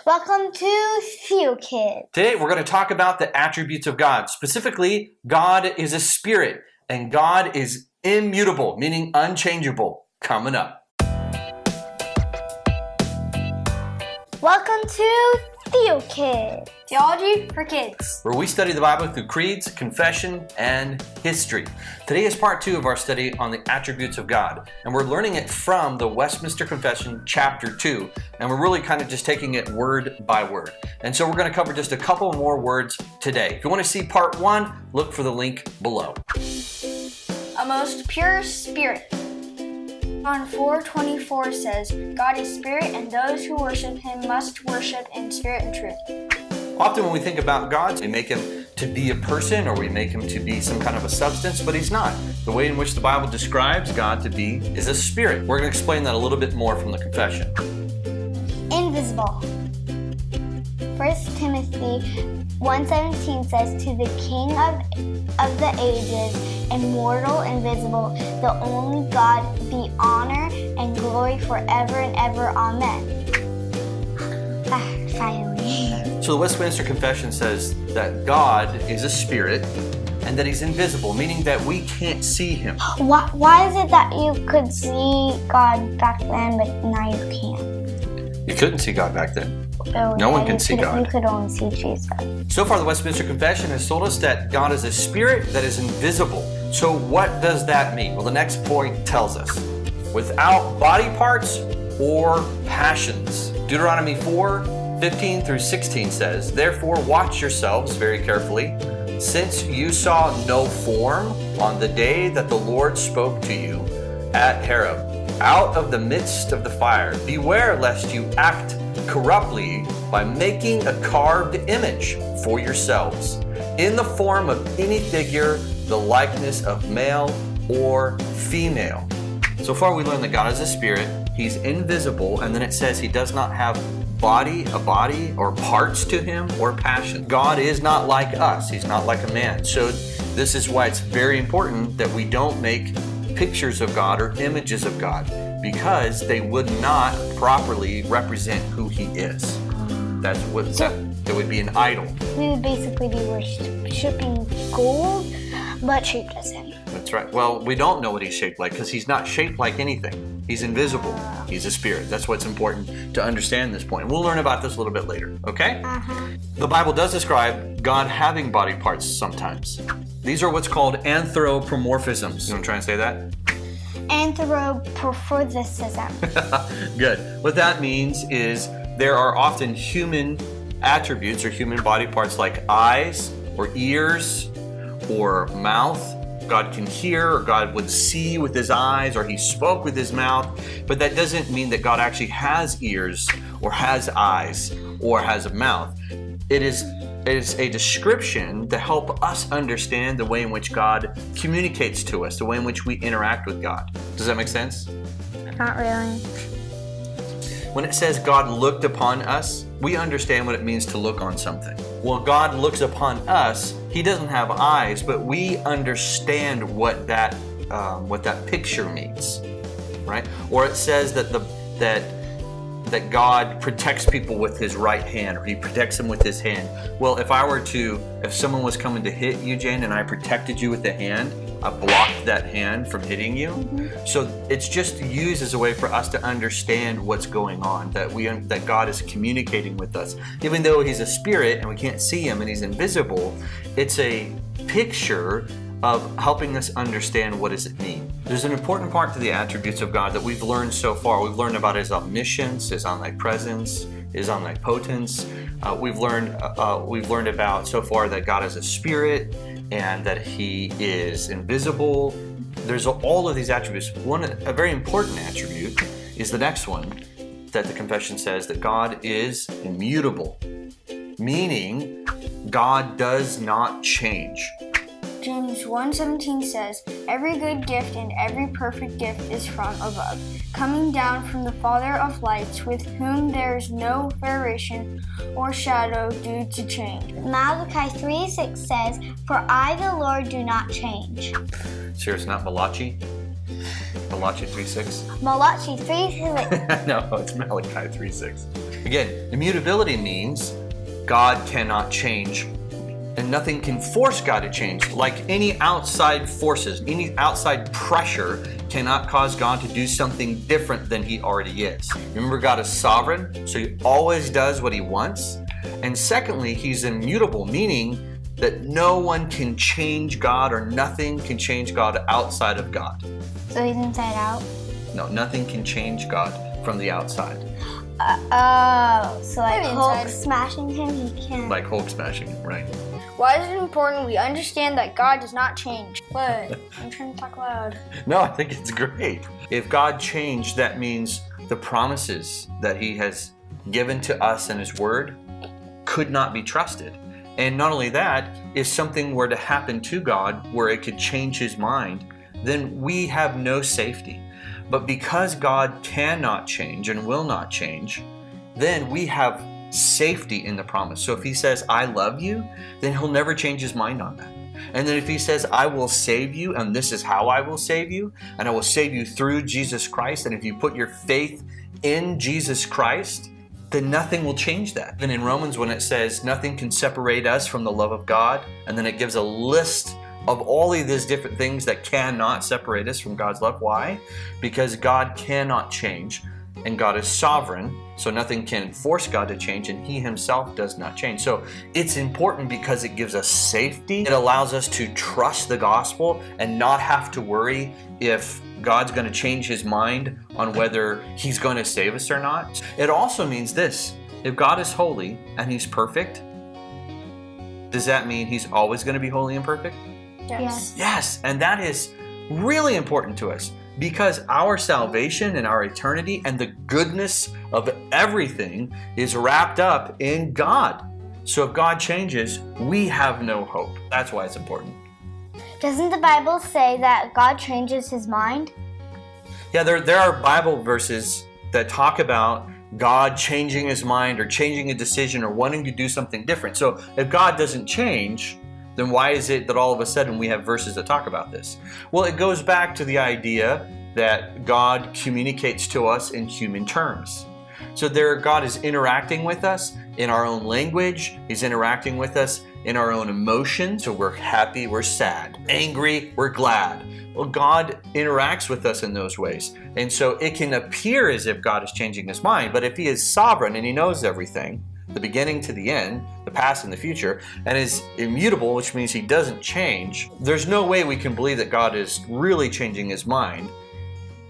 Welcome to Theology. Today we're going to talk about the attributes of God. Specifically, God is a spirit and God is immutable, meaning unchangeable. Coming up. Welcome to Theology. Theology for kids. Where we study the Bible through creeds, confession, and history. Today is part 2 of our study on the attributes of God. And we're learning it from the Westminster Confession, chapter 2. And we're really kind of just taking it word by word. And so we're going to cover just a couple more words today. If you want to see part 1, look for the link below. A most pure spirit. John 4:24 says, God is spirit, and those who worship him must worship in spirit and truth. Often when we think about God, we make him to be a person or we make him to be some kind of a substance, but he's not. The way in which the Bible describes God to be is a spirit. We're going to explain that a little bit more from the confession. Invisible. 1 Timothy 1:17 says, to the King of the ages, immortal, invisible, the only God, be honor and glory forever and ever. Amen. Finally. So the Westminster Confession says that God is a spirit and that he's invisible, meaning that we can't see him. Why is it that you could see God back then, but now you can't? You couldn't see God back then. No one can see God. You could only see Jesus. So far, the Westminster Confession has told us that God is a spirit that is invisible. So what does that mean? Well, the next point tells us, without body parts or passions. Deuteronomy 4:15 through 16 says, therefore watch yourselves very carefully, since you saw no form on the day that the Lord spoke to you at Horeb, out of the midst of the fire. Beware lest you act corruptly by making a carved image for yourselves, in the form of any figure, the likeness of male or female. So far we learned that God is a spirit, he's invisible, and then it says he does not have a body or parts to him or passion. God is not like us, he's not like a man. So this is why it's very important that we don't make pictures of God or images of God, because they would not properly represent who he is. That's what it would be an idol. We would basically be worshiping gold, but shaped as him. That's right. Well, we don't know what he's shaped like because he's not shaped like anything. He's invisible. He's a spirit. That's what's important to understand this point. We'll learn about this a little bit later, okay? The Bible does describe God having body parts sometimes. These are what's called anthropomorphisms. You want to try and say that? Anthropomorphism. Good. What that means is there are often human attributes or human body parts like eyes or ears or mouth. God can hear, or God would see with his eyes, or he spoke with his mouth, but that doesn't mean that God actually has ears or has eyes or has a mouth. It is a description to help us understand the way in which God communicates to us, the way in which we interact with God. Does that make sense? Not really. When it says God looked upon us, we understand what it means to look on something. Well, God looks upon us. He doesn't have eyes, but we understand what that picture means, right? Or it says that that God protects people with his right hand, or he protects them with his hand. Well, if someone was coming to hit you, Jane, and I protected you with the hand, I blocked that hand from hitting you. Mm-hmm. So it's just used as a way for us to understand what's going on, that God is communicating with us. Even though he's a spirit and we can't see him and he's invisible, it's a picture of helping us understand what does it mean. There's an important part to the attributes of God that we've learned so far. We've learned about his omniscience, his omnipresence, his omnipotence. We've learned about so far that God is a spirit and that he is invisible. There's all of these attributes. A very important attribute is the next one, that the confession says that God is immutable, meaning God does not change. James 1:17 says, every good gift and every perfect gift is from above, coming down from the Father of lights, with whom there is no variation or shadow due to change. Malachi 3:6 says, for I, the Lord, do not change. Sure, it's not Malachi? Malachi 3:6? Malachi 3:6. No, it's Malachi 3:6. Again, immutability means God cannot change, and nothing can force God to change. Like any outside forces, any outside pressure cannot cause God to do something different than he already is. Remember, God is sovereign, so he always does what he wants. And secondly, he's immutable, meaning that no one can change God, or nothing can change God outside of God. So he's inside out? No, nothing can change God from the outside. So like Hulk smashing him, he can't. Like Hulk smashing him, right? Why is it important we understand that God does not change? What? I'm trying to talk loud. No, I think it's great. If God changed, that means the promises that he has given to us in his word could not be trusted. And not only that, if something were to happen to God where it could change his mind, then we have no safety. But because God cannot change and will not change, then we have safety in the promise. So if he says, I love you, then he'll never change his mind on that. And then if he says, I will save you, and this is how I will save you, and I will save you through Jesus Christ, and if you put your faith in Jesus Christ, then nothing will change that. And in Romans, when it says nothing can separate us from the love of God, and then it gives a list of all of these different things that cannot separate us from God's love. Why? Because God cannot change, and God is sovereign, so nothing can force God to change, and he himself does not change. So it's important because it gives us safety. It allows us to trust the gospel and not have to worry if God's going to change his mind on whether he's going to save us or not. It also means this: if God is holy and he's perfect, does that mean he's always going to be holy and perfect? Yes. Yes, and that is really important to us because our salvation and our eternity and the goodness of everything is wrapped up in God. So if God changes, we have no hope. That's why it's important. Doesn't the Bible say that God changes his mind? Yeah, there are Bible verses that talk about God changing his mind or changing a decision or wanting to do something different. So if God doesn't change, then why is it that all of a sudden we have verses that talk about this? Well, it goes back to the idea that God communicates to us in human terms. So there, God is interacting with us in our own language. He's interacting with us in our own emotions. So we're happy, we're sad, angry, we're glad. Well, God interacts with us in those ways. And so it can appear as if God is changing his mind, but if he is sovereign and he knows everything, the beginning to the end, the past and the future, and is immutable, which means he doesn't change, there's no way we can believe that God is really changing his mind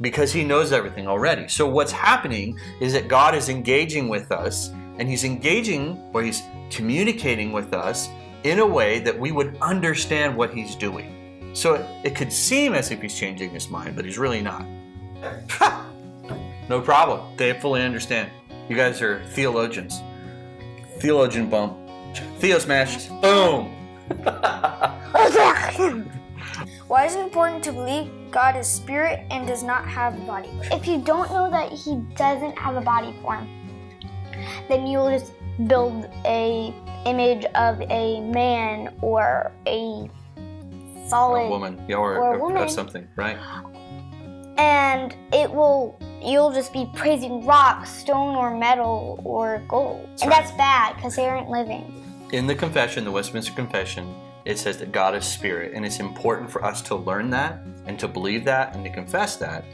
because he knows everything already. So what's happening is that God is engaging with us, and he's engaging, or he's communicating with us in a way that we would understand what he's doing. So it could seem as if he's changing his mind, but he's really not. No problem. They fully understand. You guys are theologians. Theologian bump. Theo smash. Boom. Why is it important to believe God is spirit and does not have a body? If you don't know that he doesn't have a body form, then you'll just build a image of a man or a solid woman, yeah, or a woman, or something, right? And you'll just be praising rock, stone, or metal, or gold. That's That's bad because they aren't living. In the confession, the Westminster Confession, it says that God is spirit, and it's important for us to learn that and to believe that and to confess that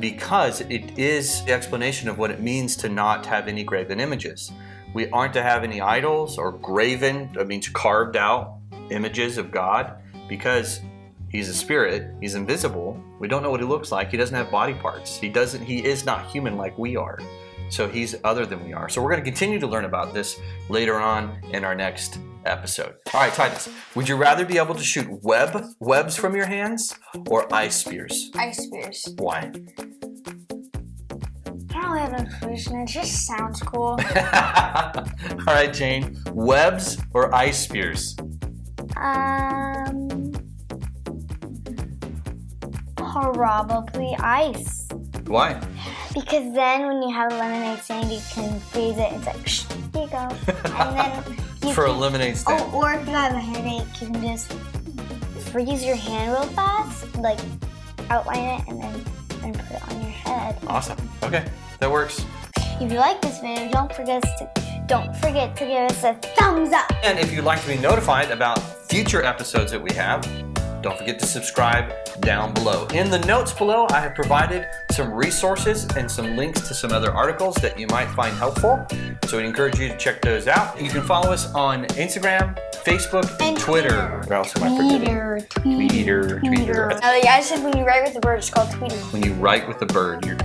because it is the explanation of what it means to not have any graven images. We aren't to have any idols or graven, that means carved out images of God, because he's a spirit, he's invisible. We don't know what he looks like. He doesn't have body parts. He is not human like we are. So he's other than we are. So we're going to continue to learn about this later on in our next episode. All right, Titus, would you rather be able to shoot webs from your hands or ice spears? Ice spears. Why? I don't have an explanation. It just sounds cool. All right, Jane, webs or ice spears? Probably ice. Why? Because then when you have a lemonade stand, you can freeze it. It's like, shh, here you go. And then you For a lemonade stand. Oh, or if you have a headache, you can just freeze your hand real fast, like outline it, and then put it on your head. Awesome. Okay, that works. If you like this video, don't forget to give us a thumbs up. And if you'd like to be notified about future episodes that we have, don't forget to subscribe down below. In the notes below, I have provided some resources and some links to some other articles that you might find helpful. So we encourage you to check those out. You can follow us on Instagram, Facebook, and Twitter. What else am I forgetting? Twitter. Now, the guy said when you write with the bird, it's called tweeting. When you write with a bird, you're.